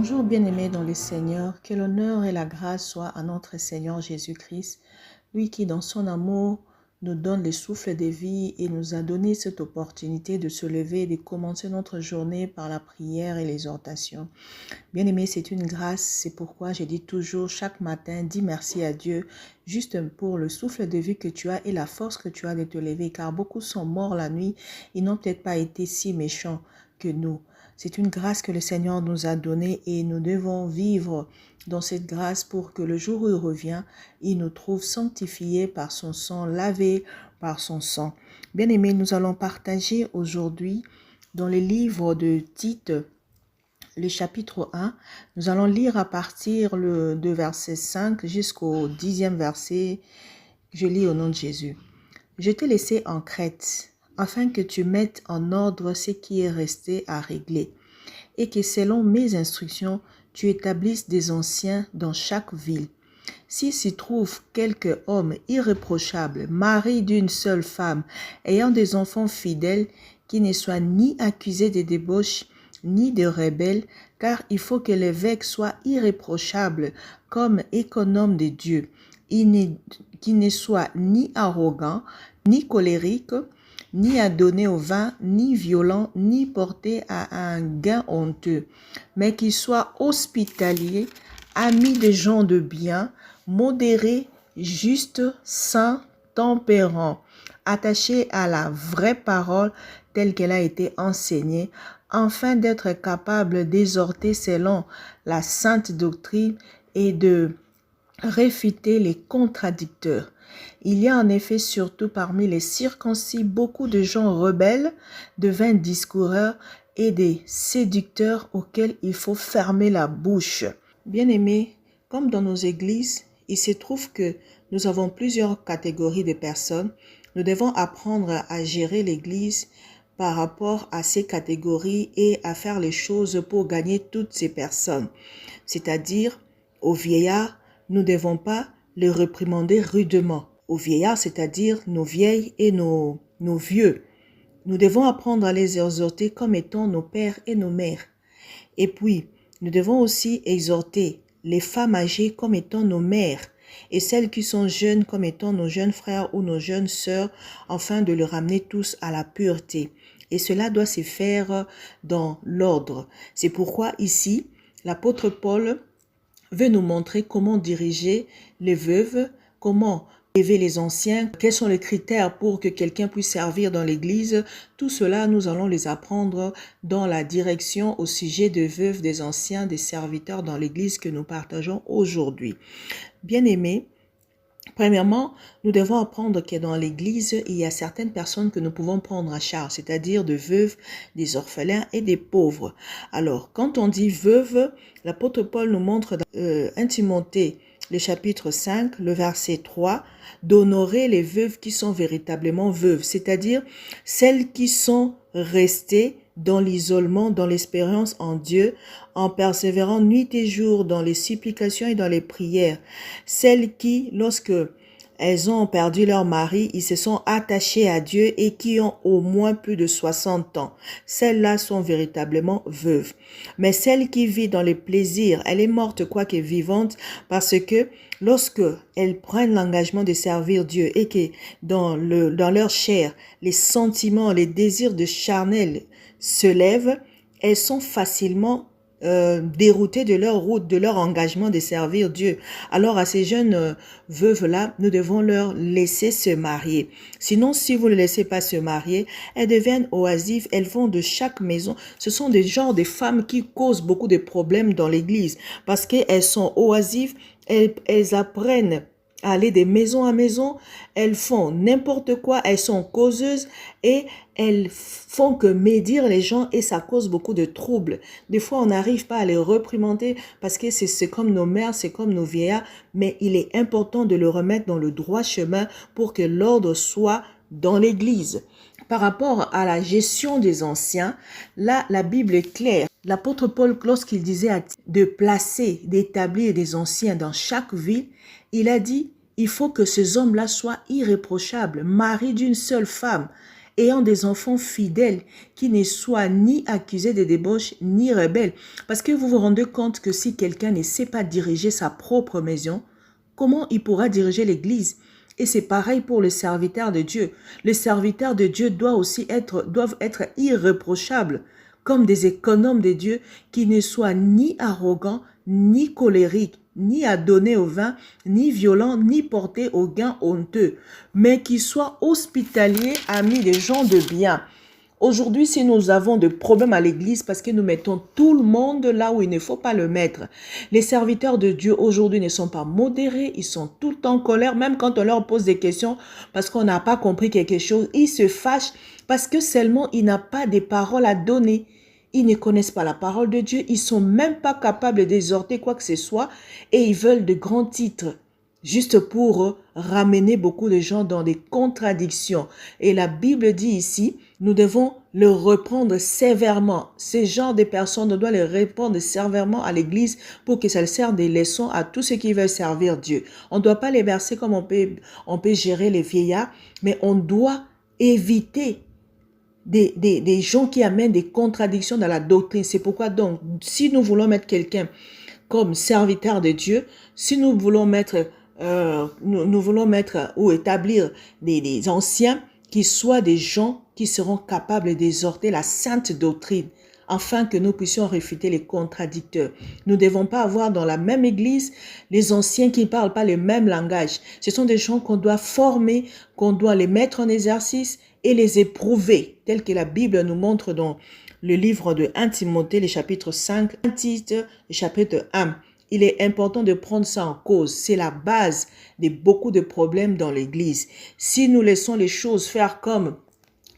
Bonjour bien-aimés dans le Seigneur, que l'honneur et la grâce soient à notre Seigneur Jésus-Christ, lui qui dans son amour nous donne le souffle de vie et nous a donné cette opportunité de se lever et de commencer notre journée par la prière et l'exhortation. Bien-aimés, c'est une grâce, c'est pourquoi je dis toujours chaque matin, dis merci à Dieu juste pour le souffle de vie que tu as et la force que tu as de te lever, car beaucoup sont morts la nuit, ils n'ont peut-être pas été si méchants que nous. C'est une grâce que le Seigneur nous a donnée et nous devons vivre dans cette grâce pour que le jour où il revient, il nous trouve sanctifiés par son sang, lavés par son sang. Bien-aimés, nous allons partager aujourd'hui dans le livre de Tite, le chapitre 1, nous allons lire à partir de verset 5 jusqu'au 10e verset. Je lis au nom de Jésus. Je t'ai laissé en Crète, afin que tu mettes en ordre ce qui est resté à régler, et que selon mes instructions, tu établisses des anciens dans chaque ville. Si s'y trouve quelque homme irréprochable, mari d'une seule femme, ayant des enfants fidèles, qui ne soit ni accusé de débauche, ni de rebelle, car il faut que l'évêque soit irréprochable comme économe de Dieu, qui ne soit ni arrogant, ni colérique, ni adonné au vin, ni violent, ni porté à un gain honteux, mais qui soit hospitalier, ami des gens de bien, modéré, juste, saint, tempérant, attaché à la vraie parole telle qu'elle a été enseignée, afin d'être capable d'exhorter selon la sainte doctrine et de réfuter les contradicteurs. Il y a en effet surtout parmi les circoncis beaucoup de gens rebelles, de vains discoureurs et des séducteurs auxquels il faut fermer la bouche. Bien-aimés, comme dans nos églises, il se trouve que nous avons plusieurs catégories de personnes. Nous devons apprendre à gérer l'église par rapport à ces catégories et à faire les choses pour gagner toutes ces personnes. C'est-à-dire, aux vieillards, nous ne devons pas les réprimander rudement. Aux vieillards, c'est-à-dire nos vieilles et nos vieux. Nous devons apprendre à les exhorter comme étant nos pères et nos mères. Et puis, nous devons aussi exhorter les femmes âgées comme étant nos mères et celles qui sont jeunes comme étant nos jeunes frères ou nos jeunes sœurs, afin de les ramener tous à la pureté. Et cela doit se faire dans l'ordre. C'est pourquoi ici, l'apôtre Paul veut nous montrer comment diriger les veuves, comment élever les anciens, quels sont les critères pour que quelqu'un puisse servir dans l'église. Tout cela, nous allons les apprendre dans la direction au sujet des veuves, des anciens, des serviteurs dans l'église que nous partageons aujourd'hui. Bien-aimés, premièrement, nous devons apprendre que dans l'église, il y a certaines personnes que nous pouvons prendre à charge, c'est-à-dire des veuves, des orphelins et des pauvres. Alors, quand on dit veuve, l'apôtre Paul nous montre dans 1 Timothée, le chapitre 5, le verset 3, d'honorer les veuves qui sont véritablement veuves, c'est-à-dire celles qui sont restées dans l'isolement, dans l'espérance en Dieu, en persévérant nuit et jour dans les supplications et dans les prières. Celles qui, lorsque elles ont perdu leur mari, ils se sont attachés à Dieu et qui ont au moins plus de 60 ans. Celles-là sont véritablement veuves. Mais celle qui vit dans les plaisirs, elle est morte quoique vivante, parce que lorsque elles prennent l'engagement de servir Dieu et que dans leur chair, les sentiments, les désirs de charnel se lèvent, elles sont facilement déroutées de leur route, de leur engagement de servir Dieu. Alors à ces jeunes veuves-là, nous devons leur laisser se marier. Sinon, si vous ne les laissez pas se marier, elles deviennent oisives, elles vont de chaque maison. Ce sont des genres de femmes qui causent beaucoup de problèmes dans l'église parce qu'elles sont oisives, elles apprennent à aller de maison à maison, elles font n'importe quoi, elles sont causeuses et elles font que médire les gens et ça cause beaucoup de troubles. Des fois, on n'arrive pas à les réprimander parce que c'est comme nos mères, c'est comme nos vieillards, mais il est important de le remettre dans le droit chemin pour que l'ordre soit dans l'église. Par rapport à la gestion des anciens, là, la Bible est claire. L'apôtre Paul, lorsqu'il disait de placer, d'établir des anciens dans chaque ville, il a dit, il faut que ces hommes-là soient irréprochables, maris d'une seule femme, ayant des enfants fidèles qui ne soient ni accusés de débauche ni rebelles. Parce que vous vous rendez compte que si quelqu'un ne sait pas diriger sa propre maison, comment il pourra diriger l'Église? Et c'est pareil pour le serviteur de Dieu. Les serviteurs de Dieu doivent être irréprochables, comme des économes de Dieu qui ne soient ni arrogants, ni colériques, ni adonnés au vin, ni violents, ni portés au gain honteux, mais qui soient hospitaliers, amis des gens de bien. Aujourd'hui, si nous avons des problèmes à l'église parce que nous mettons tout le monde là où il ne faut pas le mettre, les serviteurs de Dieu aujourd'hui ne sont pas modérés, ils sont tout le temps en colère, même quand on leur pose des questions parce qu'on n'a pas compris quelque chose, ils se fâchent parce que seulement ils n'ont pas des paroles à donner. Ils ne connaissent pas la parole de Dieu, ils ne sont même pas capables d'exhorter quoi que ce soit et ils veulent de grands titres juste pour ramener beaucoup de gens dans des contradictions. Et la Bible dit ici, nous devons le reprendre sévèrement. Ces genres de personnes, on doit les reprendre sévèrement à l'église pour que ça serve des leçons à tous ceux qui veulent servir Dieu. On ne doit pas les verser comme on peut gérer les vieillards, mais on doit éviter des gens qui amènent des contradictions dans la doctrine. C'est pourquoi donc, si nous voulons mettre quelqu'un comme serviteur de Dieu, si nous voulons mettre ou établir des anciens qui soient des gens qui seront capables d'exhorter la sainte doctrine, afin que nous puissions réfuter les contradicteurs. Nous ne devons pas avoir dans la même église les anciens qui ne parlent pas le même langage. Ce sont des gens qu'on doit former, qu'on doit les mettre en exercice et les éprouver, tel que la Bible nous montre dans le livre de 1 Timothée, le chapitre 5, 1 Tite, le chapitre 1. Il est important de prendre ça en cause. C'est la base de beaucoup de problèmes dans l'église. Si nous laissons les choses faire comme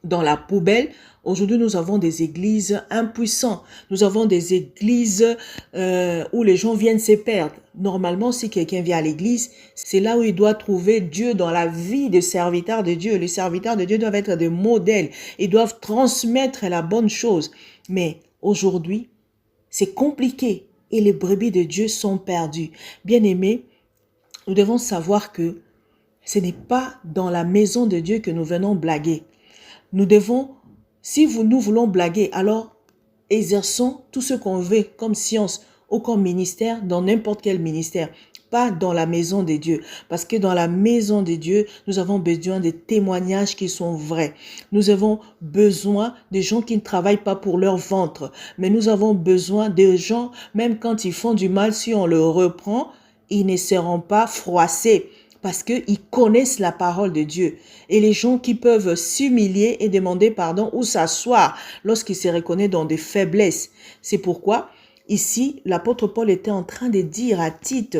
dans la poubelle, aujourd'hui nous avons des églises impuissantes. Nous avons des églises où les gens viennent se perdre. Normalement, si quelqu'un vient à l'église, c'est là où il doit trouver Dieu dans la vie des serviteurs de Dieu. Les serviteurs de Dieu doivent être des modèles. Ils doivent transmettre la bonne chose. Mais aujourd'hui, c'est compliqué. Et les brebis de Dieu sont perdus. Bien-aimés, nous devons savoir que ce n'est pas dans la maison de Dieu que nous venons blaguer. Nous devons, si nous voulons blaguer, alors exerçons tout ce qu'on veut comme science ou comme ministère dans n'importe quel ministère. Pas dans la maison de Dieu. Parce que dans la maison de Dieu, nous avons besoin de témoignages qui sont vrais. Nous avons besoin de gens qui ne travaillent pas pour leur ventre. Mais nous avons besoin de gens, même quand ils font du mal, si on le reprend, ils ne seront pas froissés. Parce qu'ils connaissent la parole de Dieu. Et les gens qui peuvent s'humilier et demander pardon ou s'asseoir lorsqu'ils se reconnaissent dans des faiblesses. C'est pourquoi ici, l'apôtre Paul était en train de dire à Tite,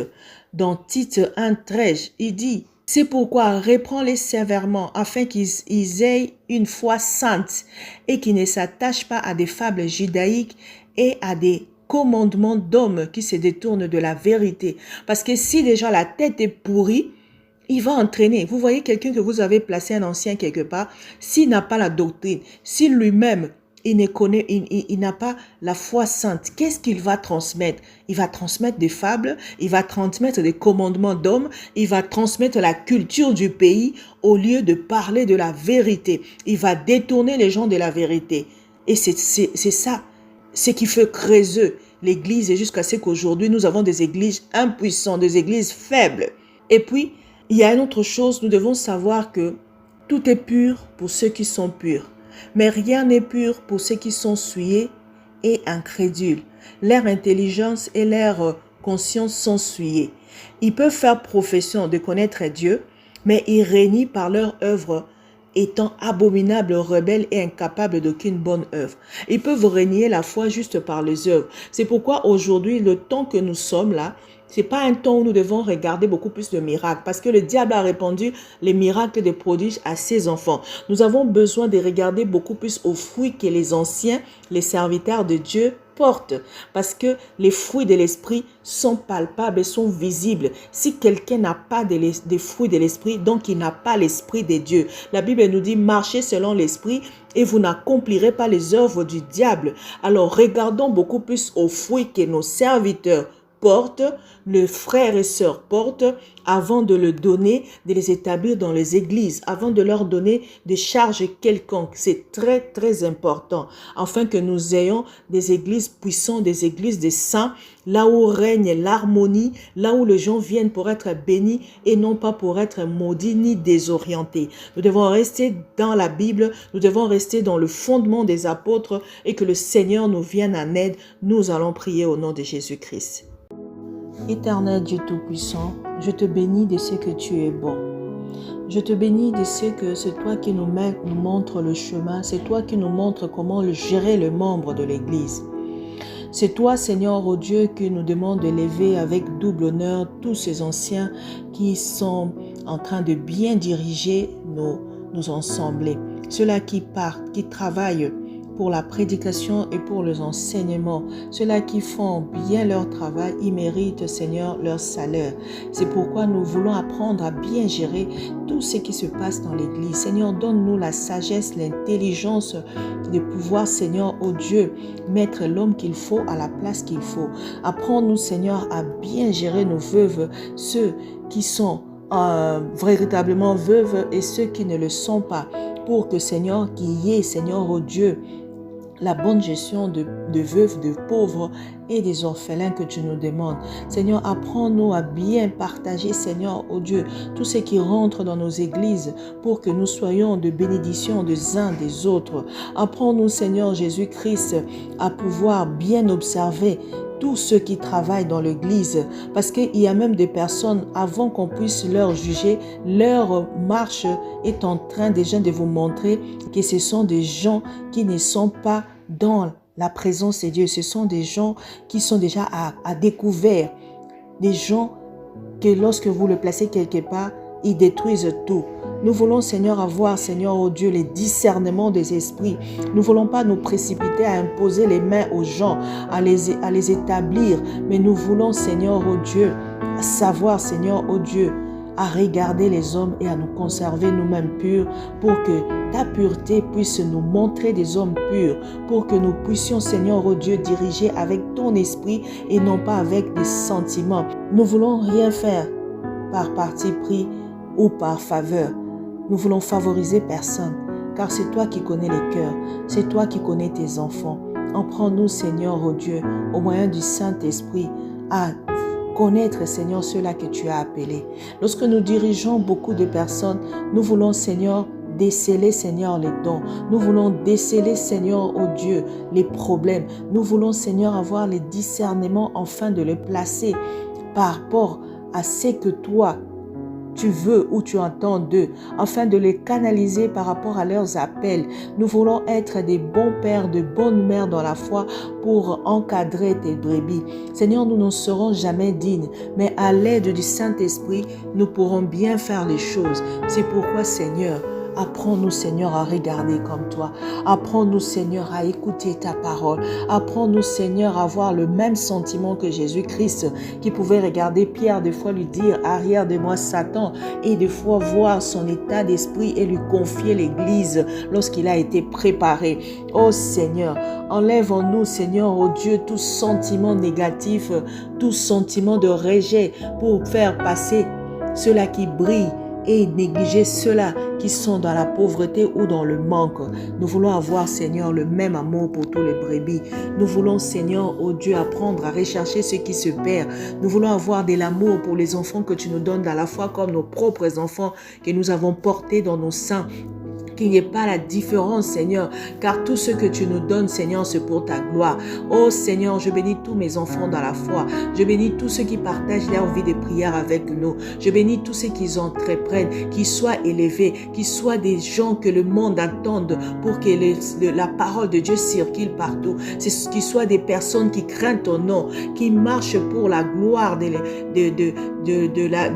dans Tite 1,13, il dit, c'est pourquoi reprends-les sévèrement afin qu'ils aient une foi sainte et qu'ils ne s'attachent pas à des fables judaïques et à des commandements d'hommes qui se détournent de la vérité. Parce que si déjà la tête est pourrie, il va entraîner. Vous voyez quelqu'un que vous avez placé un ancien quelque part, s'il n'a pas la doctrine, si lui-même il n'a pas la foi sainte, qu'est-ce qu'il va transmettre? Il va transmettre des fables, il va transmettre des commandements d'hommes, il va transmettre la culture du pays au lieu de parler de la vérité. Il va détourner les gens de la vérité. Et c'est ça, ce qui fait creuser l'église et jusqu'à ce qu'aujourd'hui nous avons des églises impuissantes, des églises faibles. Et puis, il y a une autre chose, nous devons savoir que tout est pur pour ceux qui sont purs. Mais rien n'est pur pour ceux qui sont souillés et incrédules. Leur intelligence et leur conscience sont souillées. Ils peuvent faire profession de connaître Dieu, mais ils règnent par leur œuvre, étant abominables, rebelles et incapables d'aucune bonne œuvre. Ils peuvent régner la foi juste par les œuvres. C'est pourquoi aujourd'hui, le temps que nous sommes là, ce n'est pas un temps où nous devons regarder beaucoup plus de miracles parce que le diable a répandu les miracles des prodiges à ses enfants. Nous avons besoin de regarder beaucoup plus aux fruits que les anciens, les serviteurs de Dieu portent parce que les fruits de l'esprit sont palpables et sont visibles. Si quelqu'un n'a pas des fruits de l'esprit, donc il n'a pas l'esprit de Dieu. La Bible nous dit marchez selon l'esprit et vous n'accomplirez pas les œuvres du diable. Alors regardons beaucoup plus aux fruits que nos serviteurs portent, les frères et sœurs portent, avant de le donner, de les établir dans les églises, avant de leur donner des charges quelconques. C'est très, très important, afin que nous ayons des églises puissantes, des églises des saints, là où règne l'harmonie, là où les gens viennent pour être bénis et non pas pour être maudits ni désorientés. Nous devons rester dans la Bible, nous devons rester dans le fondement des apôtres et que le Seigneur nous vienne en aide. Nous allons prier au nom de Jésus-Christ. Éternel Dieu Tout-Puissant, je te bénis de ce que tu es bon. Je te bénis de ce que c'est toi qui nous montre le chemin, c'est toi qui nous montre comment gérer le membre de l'Église. C'est toi, Seigneur, ô Dieu, qui nous demande de lever avec double honneur tous ces anciens qui sont en train de bien diriger nos assemblées. Ceux-là qui partent, qui travaillent pour la prédication et pour les enseignements. Ceux-là qui font bien leur travail, ils méritent, Seigneur, leur salaire. C'est pourquoi nous voulons apprendre à bien gérer tout ce qui se passe dans l'Église. Seigneur, donne-nous la sagesse, l'intelligence de pouvoir, Seigneur, ô Dieu, mettre l'homme qu'il faut à la place qu'il faut. Apprends-nous, Seigneur, à bien gérer nos veuves, ceux qui sont véritablement veuves et ceux qui ne le sont pas, pour que, Seigneur, qu'il y ait, Seigneur, ô Dieu, la bonne gestion de veuves, de pauvres et des orphelins que tu nous demandes. Seigneur, apprends-nous à bien partager, Seigneur, ô Dieu, tout ce qui rentre dans nos églises pour que nous soyons de bénédiction des uns des autres. Apprends-nous, Seigneur Jésus-Christ, à pouvoir bien observer tous ceux qui travaillent dans l'église, parce qu'il y a même des personnes, avant qu'on puisse leur juger, leur marche est en train déjà de vous montrer que ce sont des gens qui ne sont pas dans la présence de Dieu. Ce sont des gens qui sont déjà à découvert, des gens que lorsque vous le placez quelque part, ils détruisent tout. Nous voulons, Seigneur, avoir, Seigneur, ô Dieu, les discernements des esprits. Nous ne voulons pas nous précipiter à imposer les mains aux gens, à les établir. Mais nous voulons, Seigneur, ô Dieu, savoir, Seigneur, ô Dieu, à regarder les hommes et à nous conserver nous-mêmes purs pour que ta pureté puisse nous montrer des hommes purs, pour que nous puissions, Seigneur, ô Dieu, diriger avec ton esprit et non pas avec des sentiments. Nous voulons rien faire par parti pris ou par faveur. Nous voulons favoriser personne, car c'est toi qui connais les cœurs, c'est toi qui connais tes enfants. Apprends-nous, Seigneur, ô Dieu, au moyen du Saint-Esprit, à connaître, Seigneur, ceux-là que tu as appelés. Lorsque nous dirigeons beaucoup de personnes, nous voulons, Seigneur, déceler, Seigneur, les dons. Nous voulons déceler, Seigneur, ô Dieu, les problèmes. Nous voulons, Seigneur, avoir les discernements afin de les placer par rapport à ce que toi, tu veux ou tu entends d'eux, afin de les canaliser par rapport à leurs appels. Nous voulons être des bons pères, de bonnes mères dans la foi pour encadrer tes brebis. Seigneur, nous n'en serons jamais dignes, mais à l'aide du Saint-Esprit, nous pourrons bien faire les choses. C'est pourquoi, Seigneur, apprends-nous, Seigneur, à regarder comme toi. Apprends-nous, Seigneur, à écouter ta parole. Apprends-nous, Seigneur, à avoir le même sentiment que Jésus-Christ, qui pouvait regarder Pierre, des fois lui dire « Arrière de moi, Satan », et des fois voir son état d'esprit et lui confier l'Église lorsqu'il a été préparé. Oh Seigneur, enlève en nous, Seigneur, oh Dieu, tout sentiment négatif, tout sentiment de rejet pour faire passer ceux-là qui brillent et négliger ceux-là qui sont dans la pauvreté ou dans le manque. Nous voulons avoir, Seigneur, le même amour pour tous les brebis. Nous voulons, Seigneur, oh Dieu, apprendre à rechercher ce qui se perd. Nous voulons avoir de l'amour pour les enfants que tu nous donnes dans la foi comme nos propres enfants que nous avons portés dans nos seins. Qu'il n'y ait pas la différence, Seigneur, car tout ce que tu nous donnes, Seigneur, c'est pour ta gloire. Oh Seigneur, je bénis tous mes enfants dans la foi. Je bénis tous ceux qui partagent leur vie de prière avec nous. Je bénis tous ceux qui entreprennent, qui soient élevés, qui soient des gens que le monde attende pour que la parole de Dieu circule partout. Qu'ils soient des personnes qui craignent ton nom, qui marchent pour la gloire de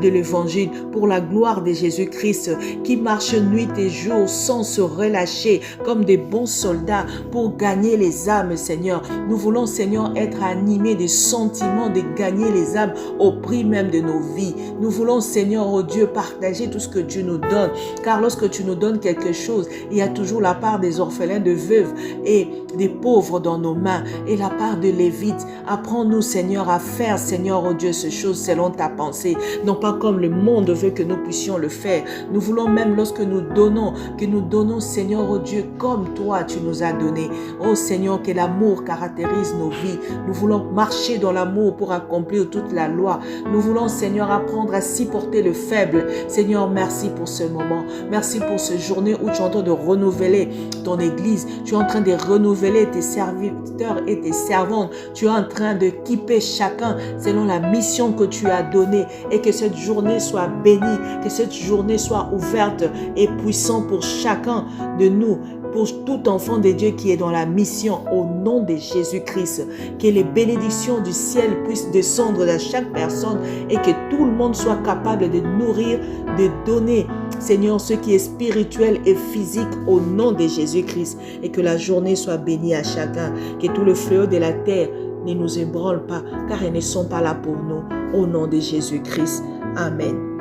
l'évangile, pour la gloire de Jésus-Christ, qui marchent nuit et jour sans se relâcher comme des bons soldats pour gagner les âmes, Seigneur. Nous voulons, Seigneur, être animés des sentiments de gagner les âmes au prix même de nos vies. Nous voulons, Seigneur, oh Dieu, partager tout ce que tu nous donnes, car lorsque tu nous donnes quelque chose, il y a toujours la part des orphelins, de veuves et des pauvres dans nos mains et la part de Lévite. Apprends-nous, Seigneur, à faire, Seigneur, oh Dieu, ces choses selon ta pensée, non pas comme le monde veut que nous puissions le faire. Nous voulons même lorsque nous donnons, que nous donnons, Seigneur, oh Dieu, comme toi tu nous as donné. Oh Seigneur, que l'amour caractérise nos vies. Nous voulons marcher dans l'amour pour accomplir toute la loi. Nous voulons, Seigneur, apprendre à supporter le faible. Seigneur, merci pour ce moment. Merci pour cette journée où tu es en train de renouveler ton Église. Tu es en train de renouveler tes serviteurs et tes servantes. Tu es en train de équiper chacun selon la mission que tu as donnée. Et que cette journée soit bénie, que cette journée soit ouverte et puissante pour chacun de nous, pour tout enfant de Dieu qui est dans la mission, au nom de Jésus-Christ. Que les bénédictions du ciel puissent descendre à chaque personne et que tout le monde soit capable de nourrir, de donner, Seigneur, ce qui est spirituel et physique au nom de Jésus-Christ. Et que la journée soit bénie à chacun. Que tout le fléau de la terre ne nous ébranle pas, car elles ne sont pas là pour nous. Au nom de Jésus-Christ. Amen.